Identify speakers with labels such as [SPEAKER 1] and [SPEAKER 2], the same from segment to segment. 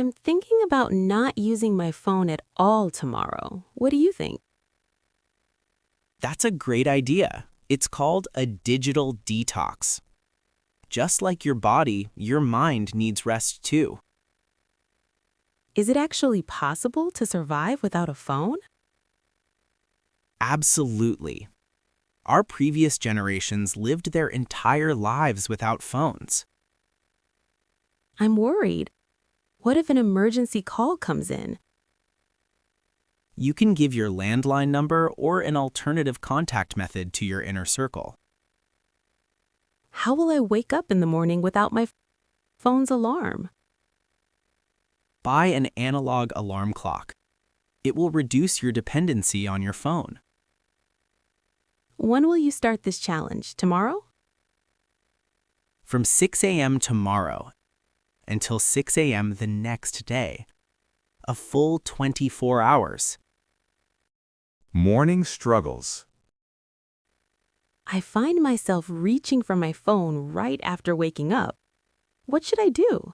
[SPEAKER 1] I'm thinking about not using my phone at all tomorrow. What do you think?
[SPEAKER 2] That's a great idea. It's called a digital detox. Just like your body, your mind needs rest too.
[SPEAKER 1] Is it actually possible to survive without a phone?
[SPEAKER 2] Absolutely. Our previous generations lived their entire lives without phones.
[SPEAKER 1] I'm worried. What if an emergency call comes in?
[SPEAKER 2] You can give your landline number or an alternative contact method to your inner circle.
[SPEAKER 1] How will I wake up in the morning without my phone's alarm?
[SPEAKER 2] Buy an analog alarm clock. It will reduce your dependency on your phone.
[SPEAKER 1] When will you start this challenge? Tomorrow?
[SPEAKER 2] From 6 a.m. tomorrow until 6 a.m. the next day. A full 24 hours.
[SPEAKER 3] Morning struggles.
[SPEAKER 1] I find myself reaching for my phone right after waking up. What should I do?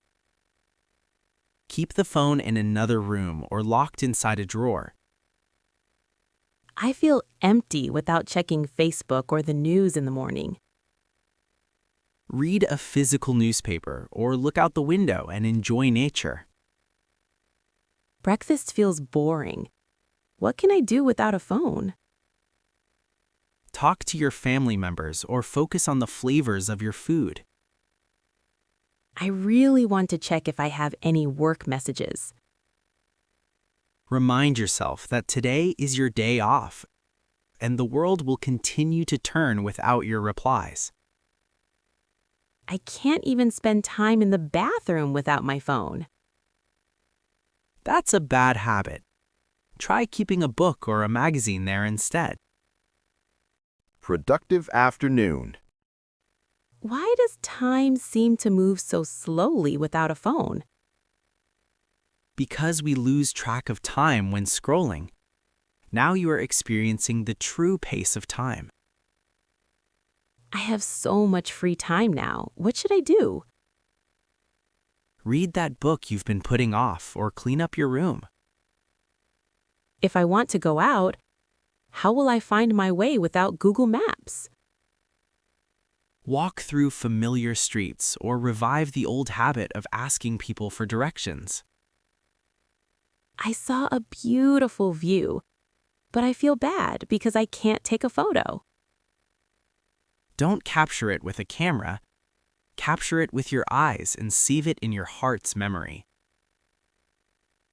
[SPEAKER 2] Keep the phone in another room or locked inside a drawer.
[SPEAKER 1] I feel empty without checking Facebook or the news in the morning.
[SPEAKER 2] Read a physical newspaper or look out the window and enjoy nature.
[SPEAKER 1] Breakfast feels boring. What can I do without a phone?
[SPEAKER 2] Talk to your family members or focus on the flavors of your food.
[SPEAKER 1] I really want to check if I have any work messages.
[SPEAKER 2] Remind yourself that today is your day off, and the world will continue to turn without your replies.
[SPEAKER 1] I can't even spend time in the bathroom without my phone.
[SPEAKER 2] That's a bad habit. Try keeping a book or a magazine there instead.
[SPEAKER 3] Productive afternoon.
[SPEAKER 1] Why does time seem to move so slowly without a phone?
[SPEAKER 2] Because we lose track of time when scrolling. Now you are experiencing the true pace of time.
[SPEAKER 1] I have so much free time now. What should I do?
[SPEAKER 2] Read that book you've been putting off or clean up your room.
[SPEAKER 1] If I want to go out, how will I find my way without Google Maps?
[SPEAKER 2] Walk through familiar streets or revive the old habit of asking people for directions.
[SPEAKER 1] I saw a beautiful view, but I feel bad because I can't take a photo.
[SPEAKER 2] Don't capture it with a camera. Capture it with your eyes and save it in your heart's memory.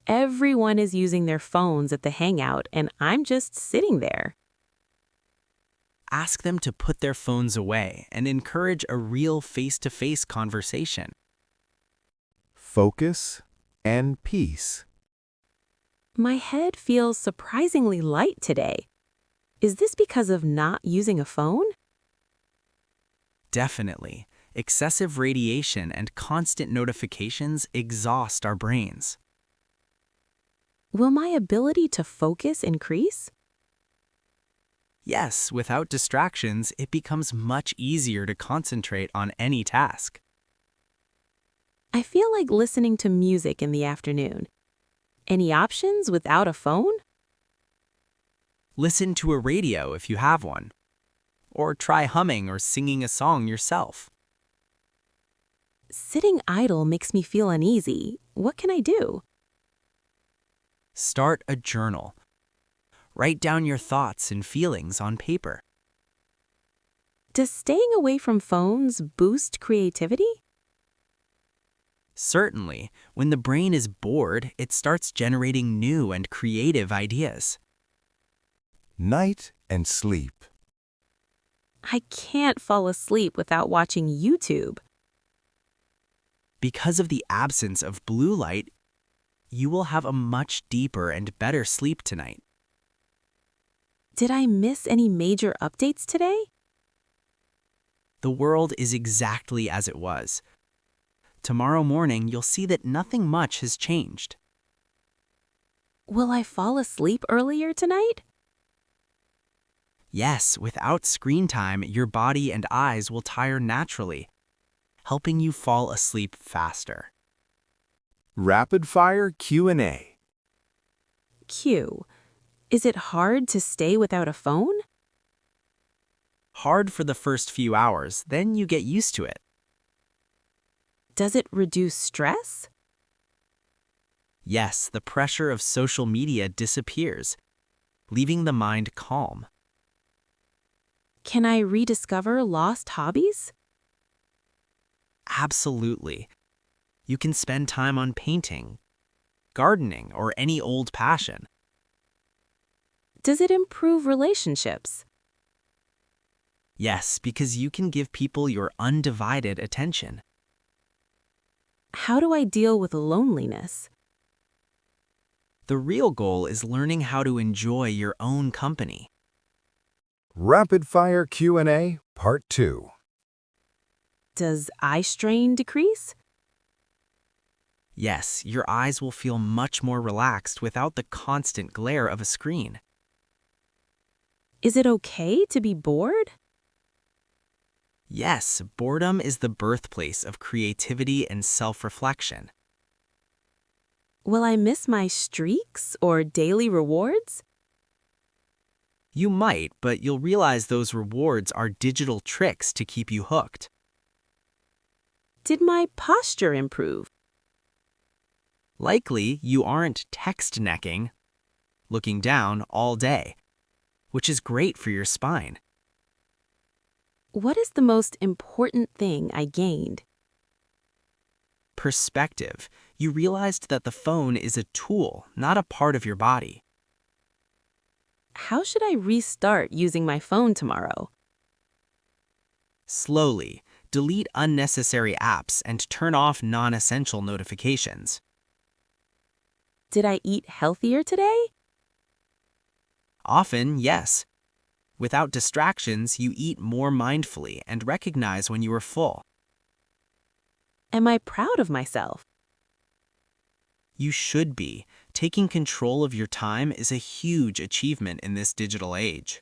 [SPEAKER 1] Everyone is using their phones at the hangout, and I'm just sitting there.
[SPEAKER 2] Ask them to put their phones away and encourage a real face-to-face conversation.
[SPEAKER 3] Focus and peace.
[SPEAKER 1] My head feels surprisingly light today. Is this because of not using a phone?
[SPEAKER 2] Definitely. Excessive radiation and constant notifications exhaust our brains.
[SPEAKER 1] Will my ability to focus increase?
[SPEAKER 2] Yes, without distractions, it becomes much easier to concentrate on any task.
[SPEAKER 1] I feel like listening to music in the afternoon. Any options without a phone?
[SPEAKER 2] Listen to a radio if you have one. Or try humming or singing a song yourself.
[SPEAKER 1] Sitting idle makes me feel uneasy. What can I do?
[SPEAKER 2] Start a journal. Write down your thoughts and feelings on paper.
[SPEAKER 1] Does staying away from phones boost creativity?
[SPEAKER 2] Certainly, when the brain is bored, it starts generating new and creative ideas.
[SPEAKER 3] Night and sleep.
[SPEAKER 1] I can't fall asleep without watching YouTube.
[SPEAKER 2] Because of the absence of blue light, you will have a much deeper and better sleep tonight.
[SPEAKER 1] Did I miss any major updates today?
[SPEAKER 2] The world is exactly as it was. Tomorrow morning, you'll see that nothing much has changed.
[SPEAKER 1] Will I fall asleep earlier tonight?
[SPEAKER 2] Yes, without screen time, your body and eyes will tire naturally, helping you fall asleep faster.
[SPEAKER 3] Rapid-fire Q&A.
[SPEAKER 1] Q. Is it hard to stay without a phone?
[SPEAKER 2] Hard for the first few hours, then you get used to it.
[SPEAKER 1] Does it reduce stress?
[SPEAKER 2] Yes, the pressure of social media disappears, leaving the mind calm.
[SPEAKER 1] Can I rediscover lost hobbies?
[SPEAKER 2] Absolutely. You can spend time on painting, gardening, or any old passion.
[SPEAKER 1] Does it improve relationships?
[SPEAKER 2] Yes, because you can give people your undivided attention.
[SPEAKER 1] How do I deal with loneliness?
[SPEAKER 2] The real goal is learning how to enjoy your own company.
[SPEAKER 3] Rapid-fire Q&A Part 2.
[SPEAKER 1] Does eye strain decrease?
[SPEAKER 2] Yes, your eyes will feel much more relaxed without the constant glare of a screen.
[SPEAKER 1] Is it okay to be bored?
[SPEAKER 2] Yes, boredom is the birthplace of creativity and self-reflection.
[SPEAKER 1] Will I miss my streaks or daily rewards?
[SPEAKER 2] You might, but you'll realize those rewards are digital tricks to keep you hooked.
[SPEAKER 1] Did my posture improve?
[SPEAKER 2] Likely, you aren't text necking, looking down all day, which is great for your spine.
[SPEAKER 1] What is the most important thing I gained?
[SPEAKER 2] Perspective. You realized that the phone is a tool, not a part of your body.
[SPEAKER 1] How should I restart using my phone tomorrow?
[SPEAKER 2] Slowly, delete unnecessary apps and turn off non-essential notifications.
[SPEAKER 1] Did I eat healthier today?
[SPEAKER 2] Often, yes. Without distractions, you eat more mindfully and recognize when you are full.
[SPEAKER 1] Am I proud of myself?
[SPEAKER 2] You should be. Taking control of your time is a huge achievement in this digital age.